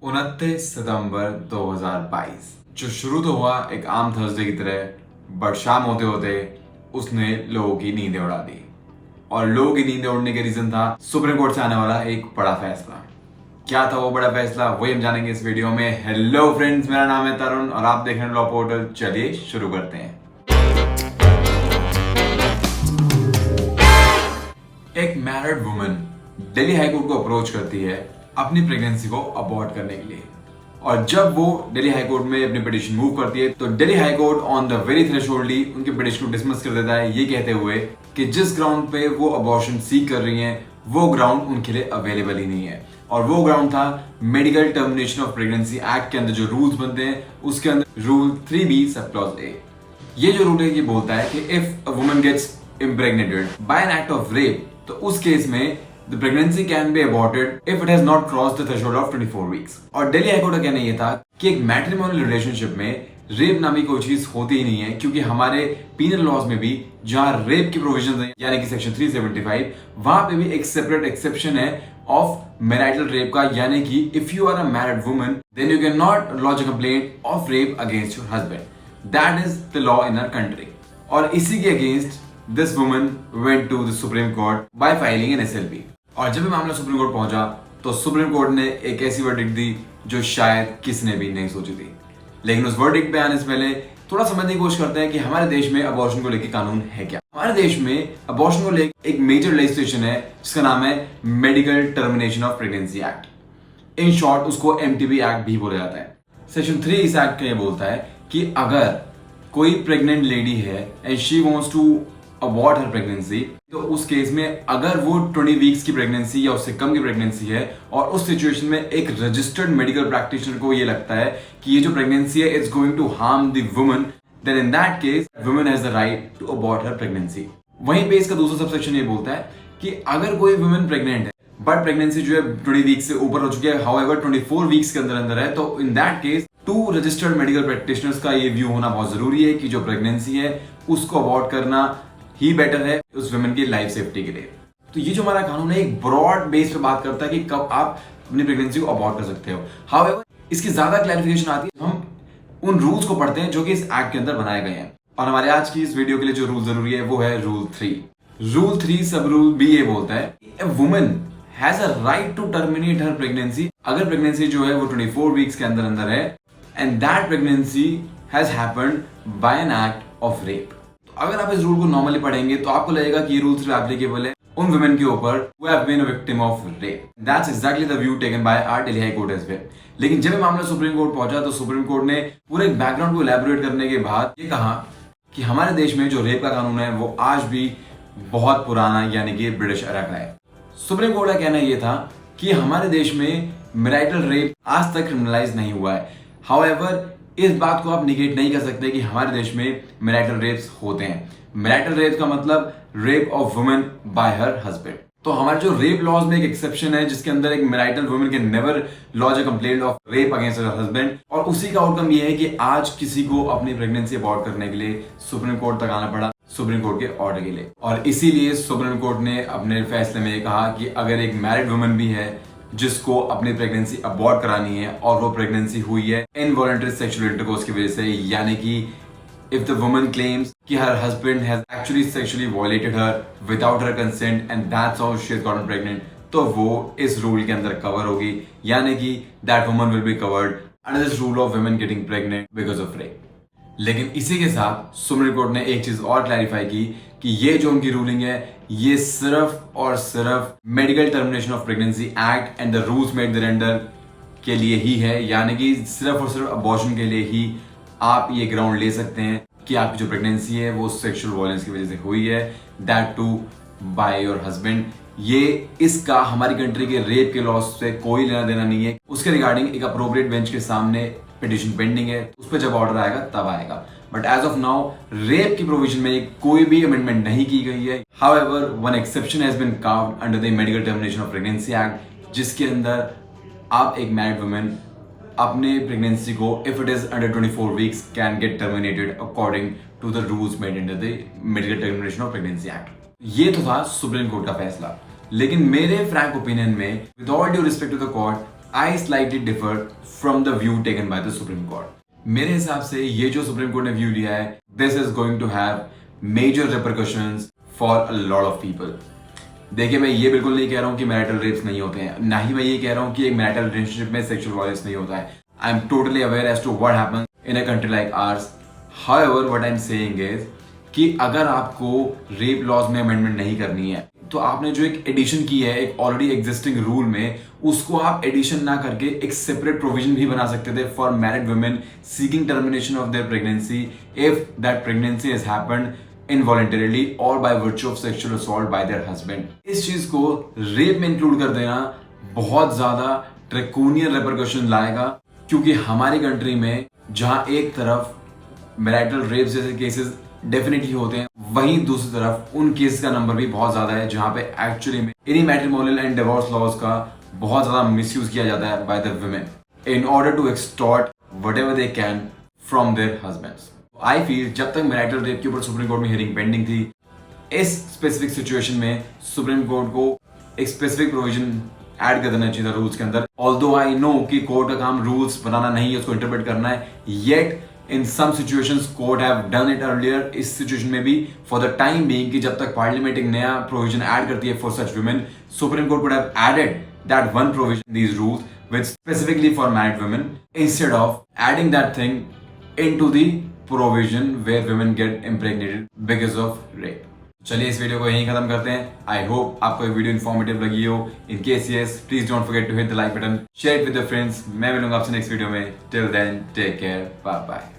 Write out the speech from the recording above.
29 सितंबर 2022 जो शुरू तो हुआ एक आम थर्सडे की तरह, बट शाम होते होते उसने लोगों की नींदें उड़ा दी। और लोगों की नींदें उड़ने के रीजन था सुप्रीम कोर्ट से आने वाला एक बड़ा फैसला। क्या था वो बड़ा फैसला, वही हम जानेंगे इस वीडियो में। हेलो फ्रेंड्स, मेरा नाम है तरुण और आप देख रहे हैं लॉ पोर्टल। चलिए शुरू करते हैं। एक मैरिड वुमन दिल्ली हाईकोर्ट को अप्रोच करती है अपनी प्रेगनेंसी को अबॉर्ट करने के लिए। और जब वो दिल्ली हाईकोर्ट में अपनी पिटीशन मूव करती है तो Delhi high court on the very threshold ही उनके पिटीशन को डिसमिस कर देता है, ये कहते हुए कि जिस ग्राउंड पे वो अबॉर्शन सीक कर रही हैं वो ग्राउंड उनके लिए अवेलेबल ही नहीं है। और वो ग्राउंड था medical termination of pregnancy act के अंदर जो रूल्स बनते हैं उसके अंदर rule 3B sub clause A. ये जो रूल है ये बोलता है कि if a woman gets impregnated by an act of rape तो उस केस में the pregnancy can be aborted if it has not crossed the threshold of 24 weeks। और दिल्ली हाईकोर्ट का कहना ये था कि एक मैट्रिमोनियल रिलेशनशिप में रेप नामी कोई चीज होती ही नहीं है, क्योंकि हमारे पीनल लॉज में भी जहां रेप की प्रोविजन है यानी कि सेक्शन 375 वहां पे भी एक सेपरेट एक्सेप्शन है ऑफ मैरिटल रेप का, यानी कि if you are a married woman then you can not launch a complaint of rape against your husband. That is the law in our country. और इसी के against this woman went to the Supreme Court by filing an SLP। और जब ये मामला supreme court पहुंचा तो supreme court ने एक ऐसी वर्डिक्ट दी जो शायद किसी ने भी नहीं सोची थी। लेकिन उस वर्डिक्ट पे आने से पहले थोड़ा समझने की कोशिश करते हैं कि हमारे देश में अबॉर्शन को लेकर कानून है क्या। हमारे देश में अबॉर्शन को लेकर एक मेजर लेजिस्लेशन है जिसका नाम है medical termination of pregnancy act. In short उसको MTP एक्ट भी बोला जाता है। सेक्शन 3 इस एक्ट का ये बोलता है कि अगर कोई प्रेग्नेंट लेडी है and she wants to abort her pregnancy तो उस केस में अगर वो 20 वीक्स की प्रेगनेंसी या उससे कम की प्रेगनेंसी है और उस सिचुएशन में एक रजिस्टर्ड मेडिकल प्रैक्टिशनर को ये लगता है कि ये जो प्रेगनेंसी है it's going to harm the woman, then in that case woman has the right to abort her pregnancy. वहीं पे इसका दूसरा सबसेक्शन ये बोलता है कि अगर कोई वुमन प्रेग्नेंट है बट प्रेगनेंसी जो है 20 वीक्स से ऊपर हो चुकी है, हाउएवर 24 वीक्स के अंदर अंदर है, तो इन that case 2 registered medical practitioners का ये व्यू होना बहुत जरूरी है कि जो प्रेगनेंसी है उसको अबॉर्ट करना ही बेटर है उस वुमेन की लाइफ सेफ्टी के लिए। तो ये जो हमारा कानून है एक ब्रॉड बेस पे बात करता है कि कब आप अपनी प्रेगनेंसी को अबॉर्ट कर सकते हो। हाउएवर इसकी ज्यादा क्लैरिफिकेशन आती है हम उन रूल्स को पढ़ते हैं जो कि इस एक्ट के अंदर बनाए गए हैं। और हमारे आज की इस वीडियो के लिए जो रूल जरूरी है वो है रूल 3। रूल 3 सब रूल B ये बोलता है a woman has a right to terminate her pregnancy अगर प्रेगनेंसी जो है वो 24 वीक्स के अंदर अंदर है and that pregnancy has happened by an act of rape. अगर आप इस रूल को नॉर्मली पढ़ेंगे तो आपको लगेगा कि ये रूल सिर्फ एप्लीकेबल है उन वुमेन के ऊपर who have been a victim of rape। That's exactly the view taken by our Delhi High Court as well। लेकिन जब ये मामला सुप्रीम कोर्ट पहुंचा तो सुप्रीम कोर्ट ने पूरे बैकग्राउंड को इलैबोरेट करने के बाद ये कहा कि हमारे देश में जो रेप का कानून है वो आज भी बहुत पुराना यानी कि ब्रिटिश एरा का है। सुप्रीम कोर्ट का कहना यह था कि हमारे देश में मैरिटल रेप आज तक क्रिमिनलाइज नहीं हुआ है। हाउएवर इस बात को आप निगेट नहीं कर सकते कि हमारे देश में मैरिटल रेप्स होते हैं। मैरिटल रेप का मतलब rape of women bye her husband. तो हमारे जो रेप लॉज में एक एक्सेप्शन है जिसके अंदर एक marital women can never launch a complaint of rape against her husband. और उसी का आउटकम ये है कि आज किसी को अपनी प्रेगनेंसी अबॉर्ट करने के लिए सुप्रीम कोर्ट तक आना पड़ा, सुप्रीम कोर्ट के ऑर्डर के लिए। और इसीलिए सुप्रीम कोर्ट ने अपने फैसले में कहा कि अगर एक मैरिड वुमेन भी है जिसको अपनी प्रेगनेंसी अबॉर्ट करानी है और वो प्रेगनेंसी हुई है इनवॉलंटरी सेक्सुअल इंटरकोर्स की वजह से, यानी कि इफ द वुमन क्लेम्स कि her husband has actually sexually violated her without her consent and that's how she has gotten pregnant, तो वो इस रूल के अंदर कवर होगी, यानी कि that woman will be covered under this rule of women getting pregnant because of rape. लेकिन इसी के साथ सुप्रीम कोर्ट ने एक चीज और क्लैरिफाई की कि ये जो उनकी रूलिंग है ये सिर्फ और सिर्फ medical termination of pregnancy act and the rules made thereunder के लिए ही है, यानी कि सिर्फ और सिर्फ अबॉर्शन के लिए ही आप ये ग्राउंड ले सकते हैं कि आपकी जो प्रेगनेंसी है वो सेक्सुअल वायलेंस की वजह से हुई है, that too by your husband. ये इसका हमारी कंट्री के रेप के लॉ से कोई लेना देना नहीं है। उसके रिगार्डिंग एक अप्रोप्रिएट बेंच के सामने पिटीशन पेंडिंग है, उस पर जब ऑर्डर आएगा तब आएगा। But as of now rape की प्रोविजन में कोई भी अमेंडमेंट नहीं की गई है। However one exception has been carved under the medical termination of pregnancy act, जिसके अंदर आप एक मैरिड वुमेन अपने प्रेगनेंसी को if it is under 24 weeks can get terminated according to the rules made under the medical termination of pregnancy act. ये तो था Supreme Court का फैसला, लेकिन मेरे फ्रैंक ओपिनियन में with all due respect to the court I slightly differ from the view taken by the Supreme Court. मेरे हिसाब से ये जो सुप्रीम कोर्ट ने व्यू लिया है, this is going to have major repercussions for a lot of people. देखिए, मैं ये बिल्कुल नहीं कह रहा हूँ कि मैरिटल रेप्स नहीं होते हैं, ना ही मैं ये कह रहा हूँ कि एक मैरिटल रिलेशनशिप में सेक्सुअल वायलेंस नहीं होता है. I am totally aware as to what happens in a country like ours. However what I am saying is कि अगर आपको रेप लॉज में अमेंडमेंट नहीं करनी है, तो आपने जो एक एडिशन की है एक ऑलरेडी एग्जिस्टिंग रूल में, उसको आप एडिशन ना करके एक सेपरेट प्रोविजन भी बना सकते थे for married women seeking termination of their pregnancy if that pregnancy has happened involuntarily और by virtue of sexual assault by their husband. इस चीज को रेप में इंक्लूड कर देना बहुत ज्यादा ड्रैकोनियन रिपरकशन लाएगा, क्योंकि हमारी कंट्री में जहां एक तरफ मैरिटल रेप जैसे केसेस डेफिनेटली होते हैं, वहीं दूसरी तरफ उन केस का नंबर भी बहुत ज्यादा है जहां पे एक्चुअली में in matrimonial and divorce laws का बहुत ज्यादा मिसयूज किया जाता है by the women in order to extort whatever they can from their husbands. I feel जब तक मैरिटल रेप के ऊपर सुप्रीम कोर्ट में हियरिंग पेंडिंग थी, इस स्पेसिफिक सिचुएशन में सुप्रीम कोर्ट को एक स्पेसिफिक प्रोविजन ऐड कर देना चाहिए था रूल्स के अंदर. ऑल्दो आई नो कि कोर्ट का काम रूल्स बनाना नहीं है, उसको इंटरप्रेट करना है, yet in some situations court have done it earlier. इस सिचुएशन में भी for the time being कि जब तक पार्लियामेंट एक नया प्रोविजन ऐड करती है for such women, Supreme Court would have added that one provision in these rules which specifically for married women instead of adding that thing into the provision where women get impregnated because of rape. चलिए इस video को यहीं खत्म करते हैं. I hope आपको ये video informative लगी हो. In case yes, please don't forget to hit the like button, share it with your friends. मैं मिलूंगा आपसे नेक्स्ट वीडियो में. Till then take care, bye bye.